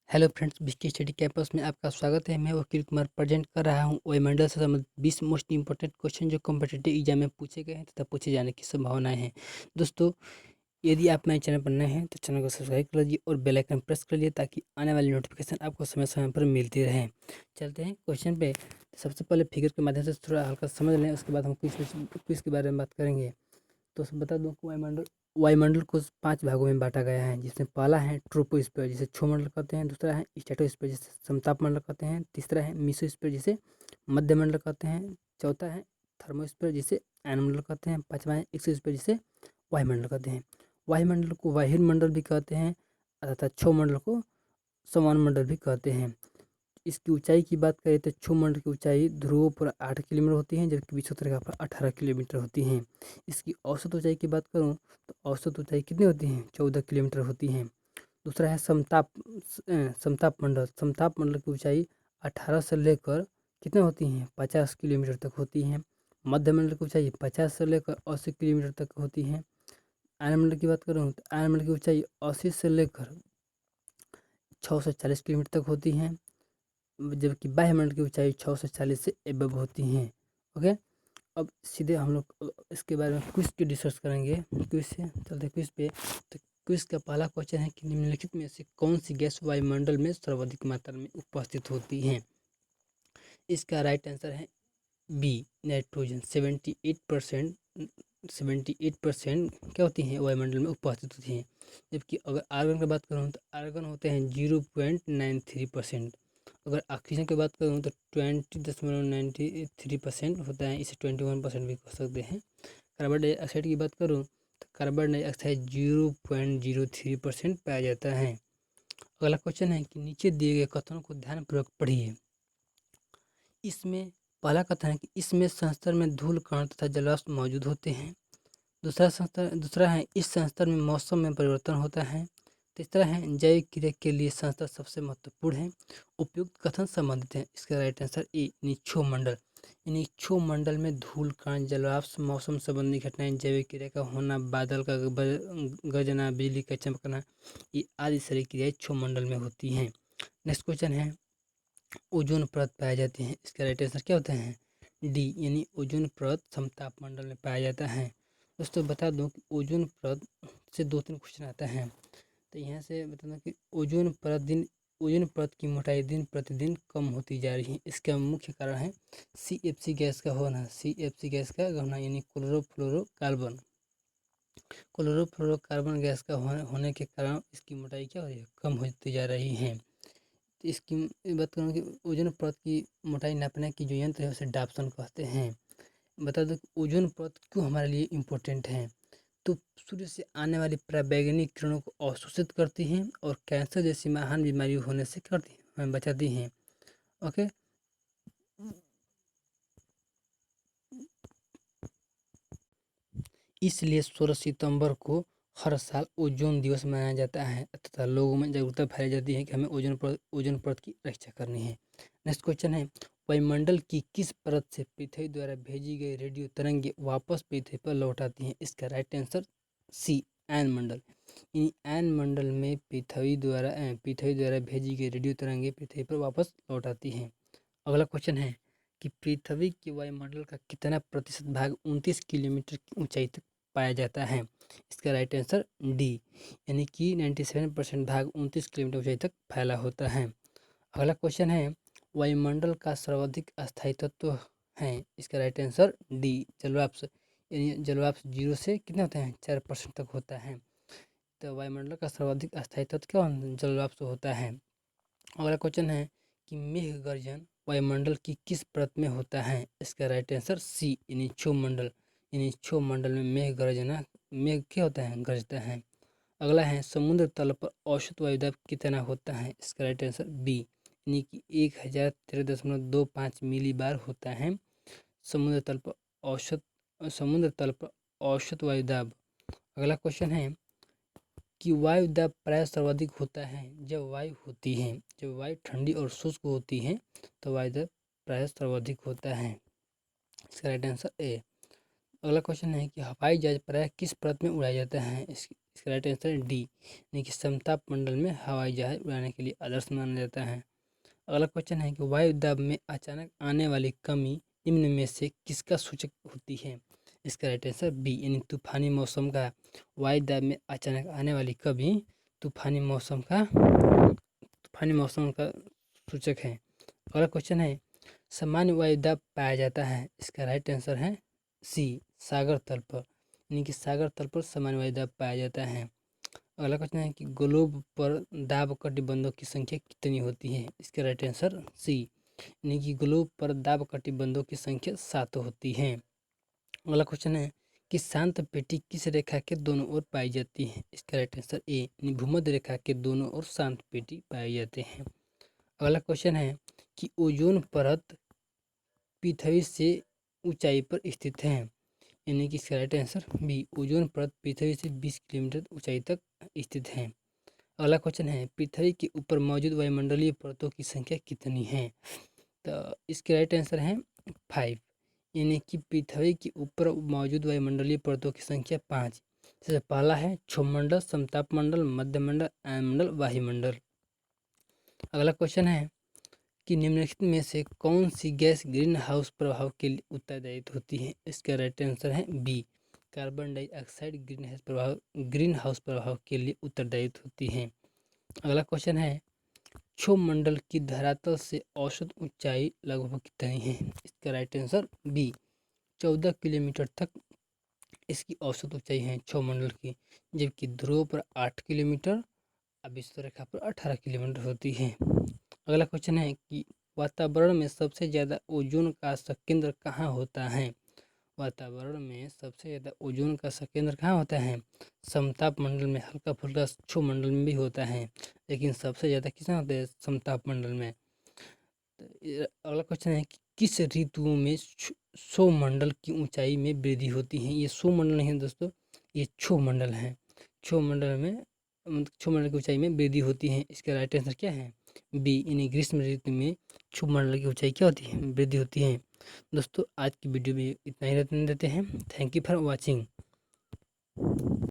Hello friends, बिस्की study campus में आपका स्वागत है। मैं वकील कुमार प्रेजेंट कर रहा हूं वायुमंडल से संबंधित 20 मोस्ट इंपॉर्टेंट क्वेश्चन जो कॉम्पिटिटिव एग्जाम में पूछे गए हैं तथा पूछे जाने की संभावनाएं हैं। दोस्तों, यदि आप मेरे चैनल पर नए हैं तो चैनल को सब्सक्राइब कर लीजिए और बेल आइकन प्रेस कर लीजिए ताकि आने वाली नोटिफिकेशन आपको समय समय पर मिलती रहे। चलते हैं क्वेश्चन पे। सबसे पहले फिगर के माध्यम से थोड़ा हल्का समझ लें, उसके बाद हम क्विज के बारे में बात करेंगे। तो बता दूं कि वायुमंडल को 5 भागों में बांटा गया है, जिसमें पहला है ट्रोपोस्फीयर जिसे क्षोमंडल कहते हैं, दूसरा है स्ट्रेटोस्फीयर जिसे समताप मंडल कहते हैं, तीसरा है मेसोस्फीयर जिसे मध्यमंडल कहते हैं, चौथा है थर्मोस्फीयर जिसे आयनमंडल कहते हैं, पांचवा है एक्सोस्फीयर जिसे वायुमंडल कहते हैं। वायुमंडल को वायुमंडल भी कहते हैं तथा क्षोमंडल को समान भी कहते हैं। इसकी ऊंचाई की बात करें तो क्षोमंडल की ऊंचाई ध्रुवों पर 8 किलोमीटर होती है, जबकि विषुवत रेखा पर 18 किलोमीटर होती है। इसकी औसत ऊंचाई की बात करूं तो औसत ऊंचाई कितनी होती है? 14 किलोमीटर होती है। दूसरा है समताप मंडल। समताप मंडल की ऊंचाई 18 से लेकर कितने होती हैं? 50 किलोमीटर तक होती है। मध्य मंडल की ऊंचाई 50 से लेकर 80 किलोमीटर तक होती है। आयन मंडल की बात करूँ तो आयन मंडल की ऊंचाई 80 से लेकर 640 किलोमीटर तक होती है, जबकि वायुमंडल की ऊंचाई 640 से एबव होती हैं। ओके, अब सीधे हम लोग इसके बारे में क्विज की डिस्कस करेंगे। क्विज से चलते क्विज पे। तो क्विज का पहला क्वेश्चन है कि निम्नलिखित में से कौन सी गैस वायुमंडल में सर्वाधिक मात्रा में उपस्थित होती है? इसका राइट आंसर है बी, नाइट्रोजन। 78% 78% क्या होती हैं? वायुमंडल में उपस्थित होती हैं। जबकि अगर आर्गन की बात करूँ तो आर्गन होते हैं 0.93%। अगर ऑक्सीजन की बात करूँ तो 20.93% होता है, इसे 21% भी कह सकते हैं। कार्बन डाइऑक्साइड की बात करूँ तो कार्बन डाइऑक्साइड 0.03% पाया जाता है। अगला क्वेश्चन है कि नीचे दिए गए कथनों को ध्यानपूर्वक पढ़िए। इसमें पहला कथन है कि इसमें संस्तर में धूल कण तथा जलवाष्प मौजूद होते हैं। दूसरा है इस संस्तर में मौसम में परिवर्तन होता है। तीसरा है जैविक क्रिया के लिए संस्तर सबसे महत्वपूर्ण है। उपयुक्त कथन संबंधित है। इसका राइट आंसर ए, निक्षोमंडल। निक्षोमंडल में धूल कण, जलवाष्प, मौसम संबंधी घटनाएं, जैविक क्रिया का होना, बादल का गरजना, बिजली का चमकना, ये आदि सारी क्रियाएं क्षोमंडल में होती हैं। नेक्स्ट क्वेश्चन है ओजोन परत पाए जाते हैं। इसका राइट आंसर क्या होता है? डी, यानी ओजोन परत समताप मंडल में पाया जाता है। दोस्तों बता दूं कि ओजोन परत से 2-3 क्वेश्चन आता है। तो यहाँ से बता दूं कि ओजोन परत की मोटाई दिन प्रतिदिन कम होती जा रही है। इसका मुख्य कारण है CFC गैस का होना। CFC गैस का होना यानी क्लोरोफ्लोरोकार्बन गैस का होने के कारण इसकी मोटाई क्या हो रही है? कम होती जा रही है। तो इसकी बात करूँ कि ओजोन परत की मोटाई नापने की जो यंत्र है उसे डाप्सन कहते हैं। बता दो ओजोन परत क्यों हमारे लिए इम्पोर्टेंट है। तो सूर्य से आने वाली पराबैंगनी किरणों को अवशोषित करती हैं और कैंसर जैसी महान बीमारी होने से करती हैं, हमें बचाती हैं। ओके, इसलिए 16 सितंबर को हर साल ओजोन दिवस मनाया जाता है तथा लोगों में जागरूकता फैलाई जाती है कि हमें ओजोन परत की रक्षा करनी है। नेक्स्ट क्वेश्चन है वायुमंडल की किस परत से पृथ्वी द्वारा भेजी गई रेडियो तरंगें वापस पृथ्वी पर लौट आती हैं? इसका राइट आंसर सी, आयन मंडल। आयन मंडल में पृथ्वी द्वारा भेजी गई रेडियो तरंगें पृथ्वी पर वापस लौट आती हैं। अगला क्वेश्चन है कि पृथ्वी के वायुमंडल का कितना प्रतिशत भाग 29 किलोमीटर की ऊंचाई तक पाया जाता है? इसका राइट आंसर डी, यानी कि 97% भाग 29 किलोमीटर ऊंचाई तक फैला होता है। अगला क्वेश्चन है वायुमंडल का सर्वाधिक अस्थायी तत्व है। इसका राइट आंसर डी, जलवाष्प। यानी जलवाष्प 0 से कितने होते हैं? 4% तक होता है। तो वायुमंडल का सर्वाधिक अस्थायी तत्व क्या जलवाष्प होता है। अगला क्वेश्चन है कि मेघ गर्जन वायुमंडल की किस परत में होता है? इसका राइट आंसर सी, यानी क्षोभमंडल। यानी क्षोभमंडल में मेघ क्या होता है? गरजता है। अगला है समुद्र तल पर औसत वायुदाब कितना होता है? इसका राइट आंसर बी, यानी कि 1013.25 मिली बार होता है समुद्र तल पर औसत वायुदाब। अगला क्वेश्चन है कि वायु दाब प्राय सर्वाधिक होता है जब वायु ठंडी और शुष्क होती है तो वायु दाब प्राय सर्वाधिक होता है। इसका राइट आंसर ए। अगला क्वेश्चन है कि हवाई जहाज प्रायः किस परत में उड़ाया जाता है? इसका राइट आंसर है डी, यानी कि समताप मंडल में हवाई जहाज उड़ाने के लिए आदर्श माना जाता है। अगला क्वेश्चन है कि वायु दाब में अचानक आने वाली कमी निम्न में से किसका सूचक होती है? इसका राइट आंसर बी, यानी तूफानी मौसम का। वायु दाब में अचानक आने वाली कमी तूफानी मौसम का सूचक है। अगला क्वेश्चन है सामान्य वायु दाब पाया जाता है? इसका राइट आंसर है सी, सागर तल पर, यानी कि सागर तल पर सामान्य वायु दाब पाया जाता है। अगला क्वेश्चन है कि ग्लोब पर दाब कटिबंधों की संख्या कितनी होती है? इसका राइट आंसर सी, यानी कि ग्लोब पर दाब कटिबंधों की संख्या 7 होती है। अगला क्वेश्चन है कि शांत पेटी किस रेखा के दोनों ओर पाई जाती है? इसका राइट आंसर ए, यानी भूमध्य रेखा के दोनों ओर शांत पेटी पाए जाते हैं। अगला क्वेश्चन है कि ओजोन परत पृथ्वी से ऊंचाई पर स्थित है, यानी कि इसका राइट आंसर बी, ओजोन परत पृथ्वी से 20 किलोमीटर ऊंचाई तक स्थित है। अगला क्वेश्चन है पृथ्वी के ऊपर मौजूद वायुमंडलीय परतों की संख्या कितनी है? तो इसके राइट आंसर है 5, यानी कि पृथ्वी के ऊपर मौजूद वायुमंडलीय परतों की संख्या 5। जैसे पहला है क्षोभमंडल, समताप मंडल, मध्यमंडल, आयनमंडल, वायुमंडल। अगला क्वेश्चन है कि निम्नलिखित में से कौन सी गैस ग्रीन हाउस प्रभाव के लिए उत्तरदायी होती है? इसका राइट आंसर है B, carbon dioxide greenhouse प्रभाव के लिए उत्तरदायी होती है। अगला क्वेश्चन है क्षोभमंडल की धरातल से औसत ऊंचाई लगभग कितनी है? इसका राइट आंसर बी, 14 किलोमीटर तक इसकी औसत ऊंचाई है क्षोभमंडल की, जबकि ध्रुव पर 8 किलोमीटर, अब विषुवत रेखा पर 18 किलोमीटर होती है। अगला क्वेश्चन है कि वातावरण में सबसे ज़्यादा ओजोन का संकेंद्र कहाँ होता है? वातावरण में सबसे ज़्यादा ओजोन का संकेंद्र कहाँ होता है? समताप मंडल में, हल्का फुल्का क्षोभमंडल में भी होता है, लेकिन सबसे ज़्यादा किसमें होता है? समताप मंडल में। अगला क्वेश्चन है कि किस ऋतुओं में क्षोभमंडल की ऊंचाई में वृद्धि होती है? ये क्षोभमंडल नहीं है दोस्तों, ये क्षोभमंडल है। क्षोभमंडल में क्षोभमंडल की ऊंचाई में वृद्धि होती है। इसका राइट आंसर क्या है? बी, यानी ग्रीष्म ऋतु में क्षोभमंडल की ऊंचाई क्या होती है? वृद्धि होती है। दोस्तों आज की वीडियो में इतना ही रहने देते हैं। Thank you for watching.